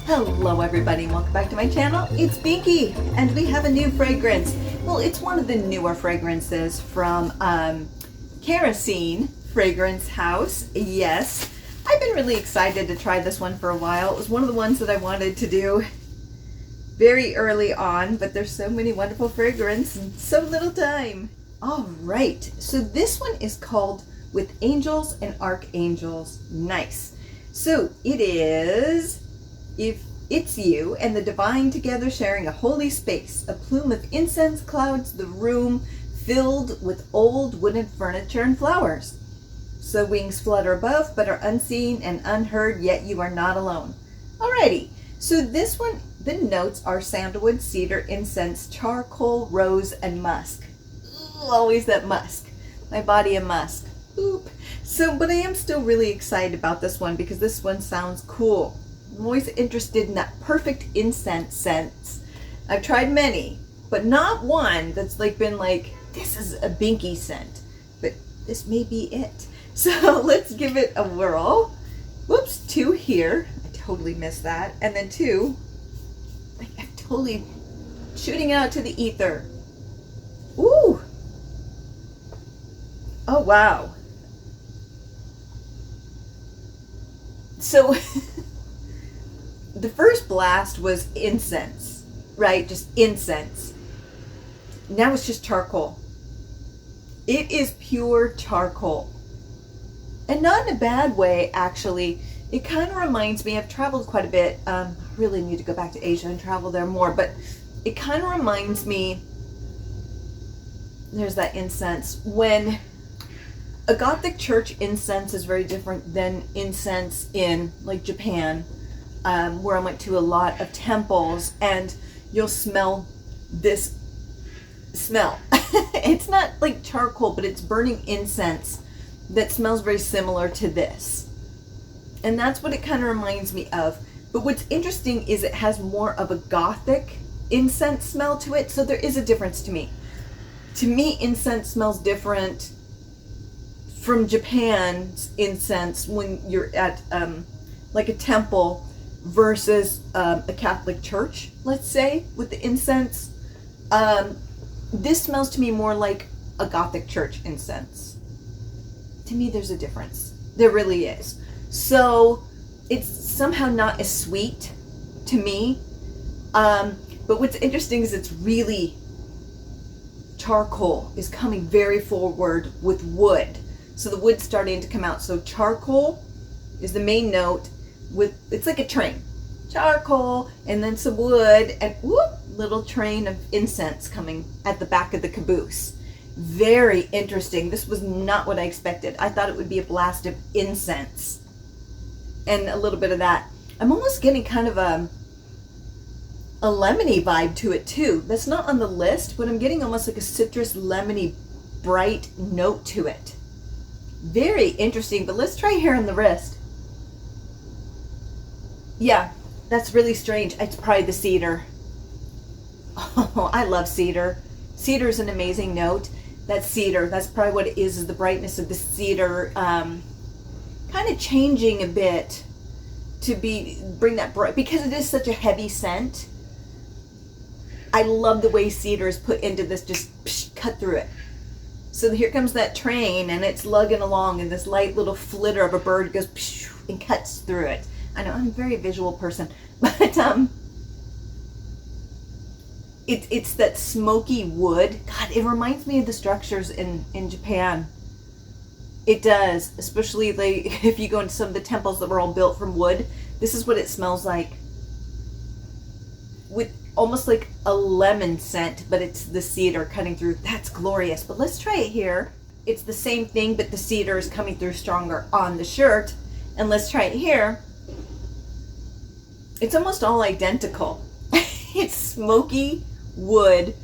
Hello everybody and welcome back to my channel. It's Binky and we have a new fragrance. Well, it's one of the newer fragrances from Kerosene Fragrance House. Yes, I've been really excited to try this one for a while. It was one of the ones that I wanted to do very early on, but there's so many wonderful fragrances and so little time. All right, so this one is called With Angels and Archangels. Nice. So it is, if it's you and the divine together sharing a holy space, a plume of incense clouds the room filled with old wooden furniture and flowers. So wings flutter above but are unseen and unheard, yet you are not alone. Alrighty, so this one, the notes are sandalwood, cedar, incense, charcoal, rose, and musk. Ooh, always that musk. My body a musk. Oop. So, but I am still really excited about this one because this one sounds cool. I'm always interested in that perfect incense scent. I've tried many, but not one that's been like, this is a Binky scent, but this may be it. So let's give it a whirl. Whoops, 2 here. I totally missed that. And then 2, I'm totally shooting out to the ether. Ooh. Oh, wow. So the first blast was incense, right? Just incense. Now it's just charcoal. It is pure charcoal. And not in a bad way, actually. It kind of reminds me, I've traveled quite a bit. I really need to go back to Asia and travel there more, but it kind of reminds me, there's that incense, when a Gothic church incense is very different than incense in like Japan, where I went to a lot of temples, and you'll smell this smell. It's not like charcoal, but it's burning incense that smells very similar to this. And that's what it kind of reminds me of. But what's interesting is it has more of a Gothic incense smell to it, so there is a difference to me. To me, incense smells different from Japan's incense when you're at like a temple versus a Catholic church, let's say, with the incense. This smells to me more like a Gothic church incense. To me, there's a difference. There really is. So it's somehow not as sweet to me. But what's interesting is it's really charcoal is coming very forward with wood. So the wood's starting to come out. So charcoal is the main note. It's like a train. Charcoal, and then some wood, and whoop, little train of incense coming at the back of the caboose. Very interesting. This was not what I expected. I thought it would be a blast of incense and a little bit of that. I'm almost getting kind of a lemony vibe to it too. That's not on the list, but I'm getting almost like a citrus lemony bright note to it. Very interesting, but let's try here on the wrist. Yeah, that's really strange. It's probably the cedar. Oh, I love cedar. Cedar is an amazing note. That's cedar. That's probably what it is the brightness of the cedar kind of changing a bit to bring that bright, because it is such a heavy scent. I love the way cedar is put into this, just cut through it. So here comes that train, and it's lugging along, and this light little flitter of a bird goes and cuts through it. I know I'm a very visual person, but it's that smoky wood. God, it reminds me of the structures in Japan. It does, especially like if you go into some of the temples that were all built from wood. This is what it smells like, with almost like a lemon scent, but it's the cedar cutting through. That's glorious. But let's try it here. It's the same thing, but the cedar is coming through stronger on the shirt. And let's try it here. It's almost all identical. It's smoky wood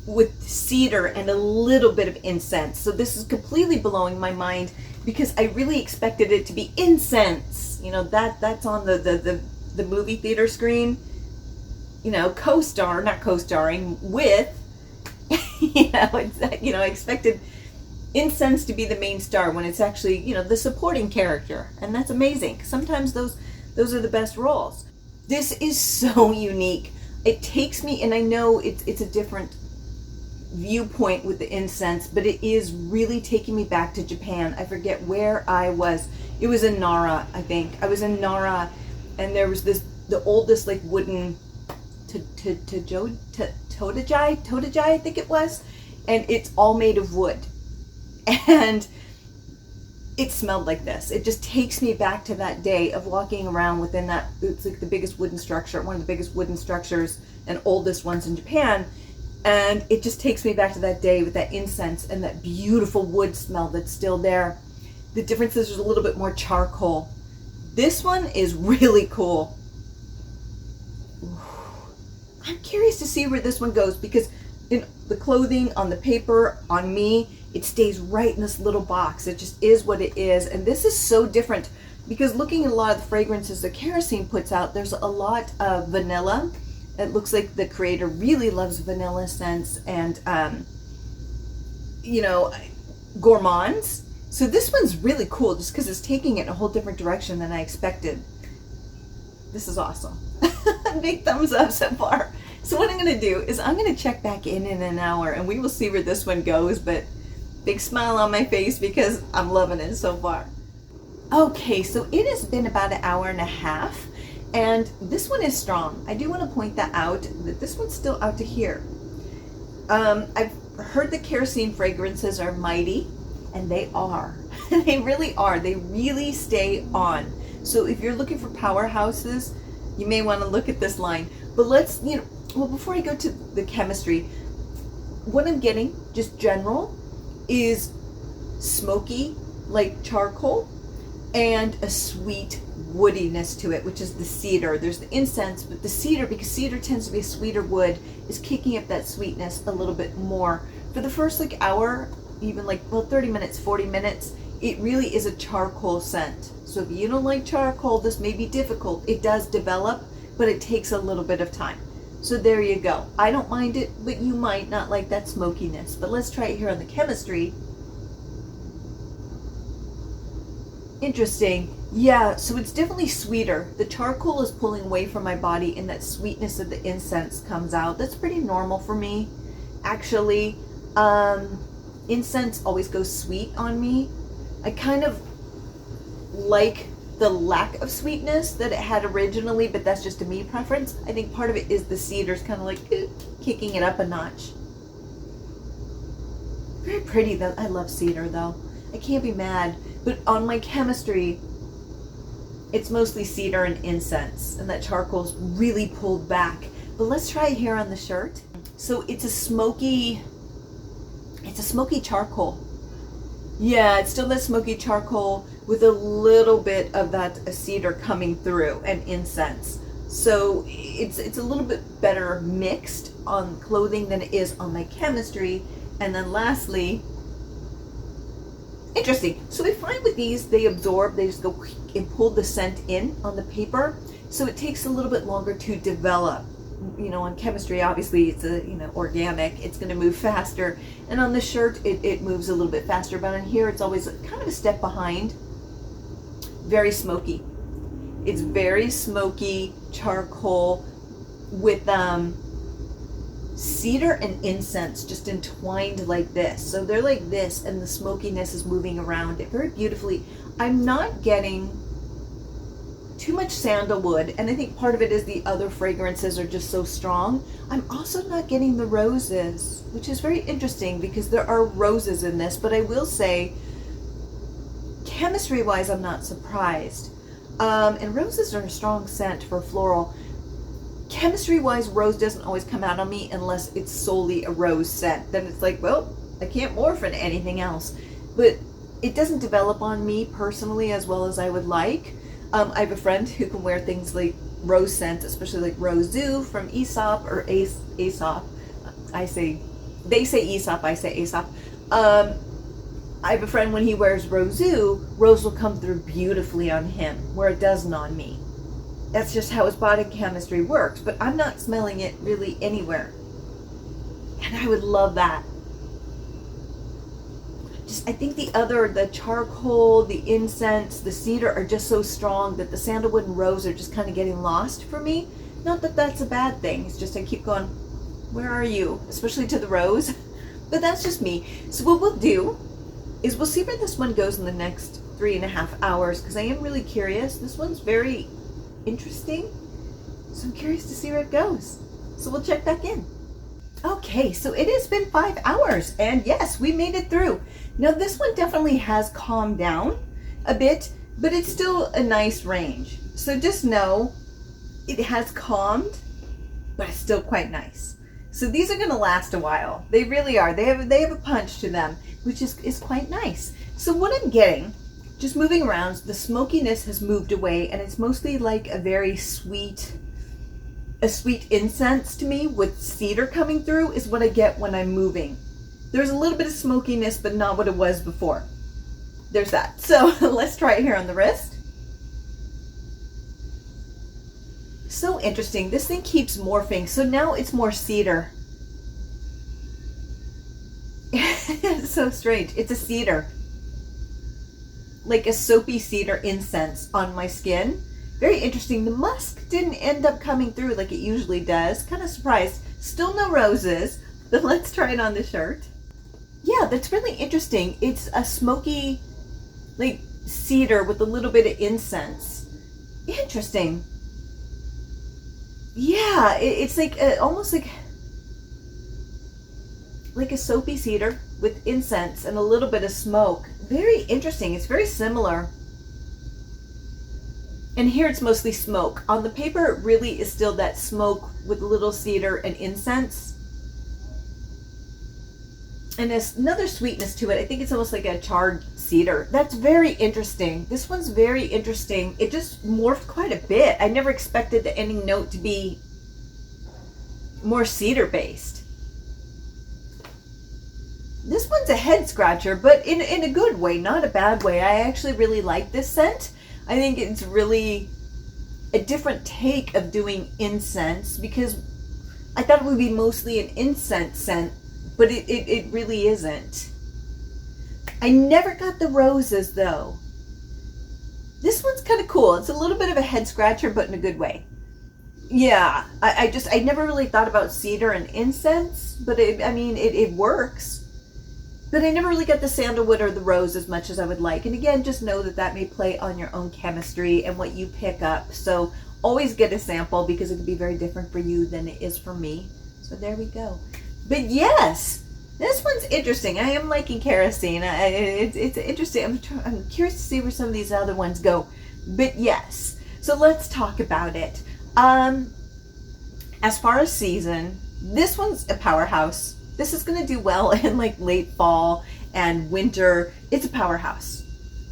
with cedar and a little bit of incense. So this is completely blowing my mind because I really expected it to be incense. You know, that's on the movie theater screen. You know, not co-starring with, I expected incense to be the main star when it's actually, the supporting character. And that's amazing. Sometimes those are the best roles. This is so unique. It takes me, and I know it's a different viewpoint with the incense, but it is really taking me back to Japan. I forget where I was. It was in Nara, I think. I was in Nara, and there was the oldest like wooden Todajai, I think it was, and it's all made of wood, and it smelled like this. It just takes me back to that day of walking around within that. It's like the biggest wooden structure, one of the biggest wooden structures and oldest ones in Japan. And it just takes me back to that day with that incense and that beautiful wood smell that's still there. The difference is there's a little bit more charcoal. This one is really cool. I'm curious to see where this one goes, because in the clothing, on the paper, on me, it stays right in this little box. It just is what it is. And this is so different, because looking at a lot of the fragrances that Kerosene puts out, there's a lot of vanilla. It looks like the creator really loves vanilla scents and, gourmands. So this one's really cool just because it's taking it in a whole different direction than I expected. This is awesome. Big thumbs up so far. So what I'm going to do is I'm going to check back in an hour and we will see where this one goes. But big smile on my face because I'm loving it so far. Okay, so it has been about an hour and a half. And this one is strong. I do want to point that out, that this one's still out to here. I've heard that Kerosene fragrances are mighty, and they are. They really are. They really stay on. So if you're looking for powerhouses, you may want to look at this line. But let's, before I go to the chemistry, what I'm getting, just general, is smoky, like charcoal, and a sweet woodiness to it, which is the cedar. There's the incense, but the cedar, because cedar tends to be a sweeter wood, is kicking up that sweetness a little bit more. For the first hour, even 30 minutes, 40 minutes, it really is a charcoal scent. So if you don't like charcoal, this may be difficult. It does develop, but it takes a little bit of time. So there you go. I don't mind it, but you might not like that smokiness. But let's try it here on the chemistry. Interesting. Yeah, so it's definitely sweeter. The charcoal is pulling away from my body and that sweetness of the incense comes out. That's pretty normal for me, actually. Incense always goes sweet on me. I kind of like the lack of sweetness that it had originally, but that's just a me preference. I think part of it is the cedar's kind of kicking it up a notch. Very pretty though. I love cedar though. I can't be mad. But on my chemistry, it's mostly cedar and incense, and that charcoal's really pulled back. But let's try it here on the shirt. So it's a smoky charcoal. Yeah, it's still that smoky charcoal with a little bit of that cedar coming through and incense. So it's a little bit better mixed on clothing than it is on my chemistry. And then lastly, interesting. So I find with these, they absorb, they just go and pull the scent in on the paper. So it takes a little bit longer to develop. On chemistry, obviously it's organic, it's going to move faster. And on the shirt, it moves a little bit faster. But on here, it's always kind of a step behind. Very smoky. It's very smoky charcoal with cedar and incense just entwined like this. So they're like this, and the smokiness is moving around it very beautifully. I'm not getting too much sandalwood, and I think part of it is the other fragrances are just so strong. I'm also not getting the roses, which is very interesting because there are roses in this, but I will say chemistry wise I'm not surprised. And roses are a strong scent for floral. Chemistry wise, rose doesn't always come out on me unless it's solely a rose scent. Then it's like, well, I can't morph into anything else. But it doesn't develop on me personally as well as I would like. I have a friend who can wear things like rose scents, especially like Rosue from Aesop or Aesop. They say Aesop, I say Aesop. I have a friend, when he wears Rosue, rose will come through beautifully on him, where it doesn't on me. That's just how his body chemistry works, but I'm not smelling it really anywhere. And I would love that. I think the charcoal, the incense, the cedar are just so strong that the sandalwood and rose are just kind of getting lost for me. Not that that's a bad thing. It's just I keep going, where are you? Especially to the rose. But that's just me. So what we'll do is we'll see where this one goes in the next 3.5 hours, because I am really curious. This one's very interesting. So I'm curious to see where it goes. So we'll check back in. Okay, so it has been 5 hours, and yes, we made it through. Now this one definitely has calmed down a bit, but it's still a nice range. So just know it has calmed, but it's still quite nice. So these are going to last a while. They really are. They have a punch to them, which is quite nice. So what I'm getting, just moving around, the smokiness has moved away, and it's mostly like a very sweet incense to me with cedar coming through is what I get when I'm moving. There's a little bit of smokiness, but not what it was before. There's that. So let's try it here on the wrist. So interesting. This thing keeps morphing. So now it's more cedar. It's so strange. It's a cedar. Like a soapy cedar incense on my skin. Very interesting. The musk didn't end up coming through like it usually does. Kind of surprised. Still no roses, but let's try it on the shirt. Yeah, that's really interesting. It's a smoky, like cedar with a little bit of incense. Interesting. Yeah, it's like almost like a soapy cedar with incense and a little bit of smoke. Very interesting. It's very similar. And here it's mostly smoke. On the paper, it really is still that smoke with a little cedar and incense. And there's another sweetness to it. I think it's almost like a charred cedar. That's very interesting. This one's very interesting. It just morphed quite a bit. I never expected the ending note to be more cedar based. This one's a head scratcher, but in a good way, not a bad way. I actually really like this scent. I think it's really a different take of doing incense, because I thought it would be mostly an incense scent, but it really isn't. I never got the roses though. This one's kind of cool. It's a little bit of a head scratcher, but in a good way. Yeah, I never really thought about cedar and incense, but it works. But I never really got the sandalwood or the rose as much as I would like. And again, just know that may play on your own chemistry and what you pick up. So always get a sample, because it can be very different for you than it is for me. So there we go. But yes, this one's interesting. I am liking Kerosene. It's interesting. I'm curious to see where some of these other ones go. But yes, so let's talk about it. As far as season, this one's a powerhouse. This is going to do well in like late fall and winter. It's a powerhouse.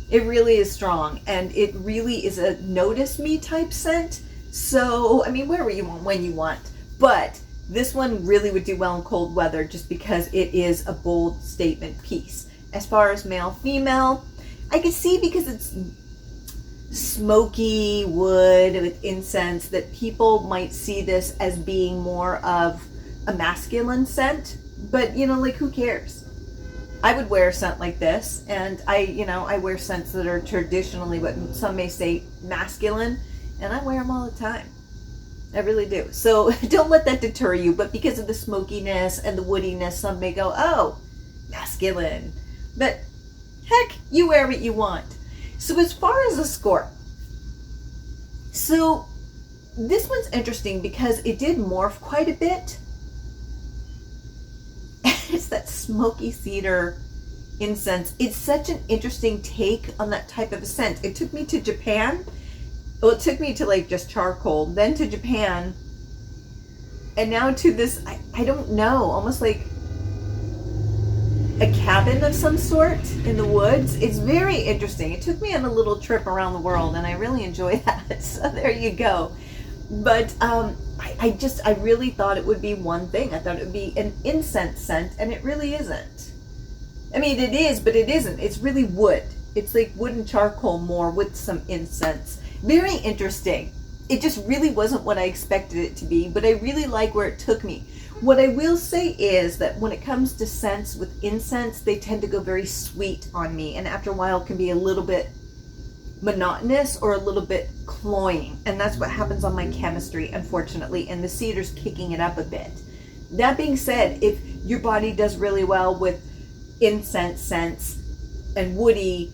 It really is strong, and it really is a notice me type scent. So, wherever you want, when you want. But this one really would do well in cold weather, just because it is a bold statement piece. As far as male, female, I can see, because it's smoky wood with incense, that people might see this as being more of a masculine scent. But who cares? I would wear a scent like this, and I wear scents that are traditionally what some may say masculine, and I wear them all the time. I really do. So don't let that deter you. But because of the smokiness and the woodiness, some may go, oh, masculine. But heck, you wear what you want. So as far as the score, so this one's interesting because it did morph quite a bit. It's that smoky cedar incense. It's such an interesting take on that type of a scent. It took me to Japan. Well, it took me to like just charcoal, then to Japan, and now to this, I don't know, almost like a cabin of some sort in the woods. It's very interesting. It took me on a little trip around the world, and I really enjoy that. So there you go. But I really thought it would be one thing. I thought it would be an incense scent, and it really isn't. It is, but it isn't. It's really wood. It's like wood and charcoal more with some incense. Very interesting. It just really wasn't what I expected it to be, but I really like where it took me. What I will say is that when it comes to scents with incense, they tend to go very sweet on me, and after a while it can be a little bit monotonous or a little bit cloying, and that's what happens on my chemistry, unfortunately, and the cedar's kicking it up a bit. That being said, if your body does really well with incense scents and woody,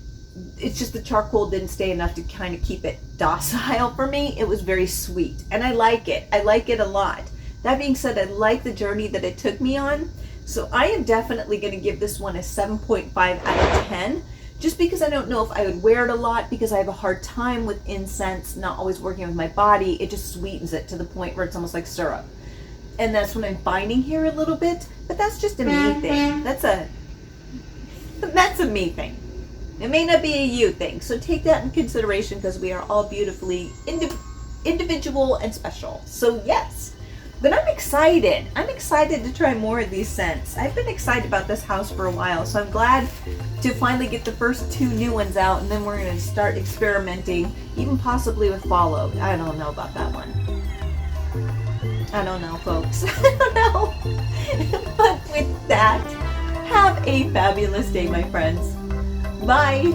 it's just the charcoal didn't stay enough to kind of keep it docile for me. It was very sweet, and I like it a lot. That being said, I like the journey that it took me on, so I am definitely going to give this one a 7.5 out of 10, just because I don't know if I would wear it a lot, because I have a hard time with incense not always working with my body. It just sweetens it to the point where it's almost like syrup, and that's what I'm finding here a little bit. But that's just a me thing. That's a me thing. It may not be a you thing, so take that in consideration, because we are all beautifully individual and special. So yes. But I'm excited. I'm excited to try more of these scents. I've been excited about this house for a while, so I'm glad to finally get the first 2 new ones out, and then we're going to start experimenting, even possibly with follow. I don't know about that one. I don't know, folks. I don't know. But with that, have a fabulous day, my friends. Bye.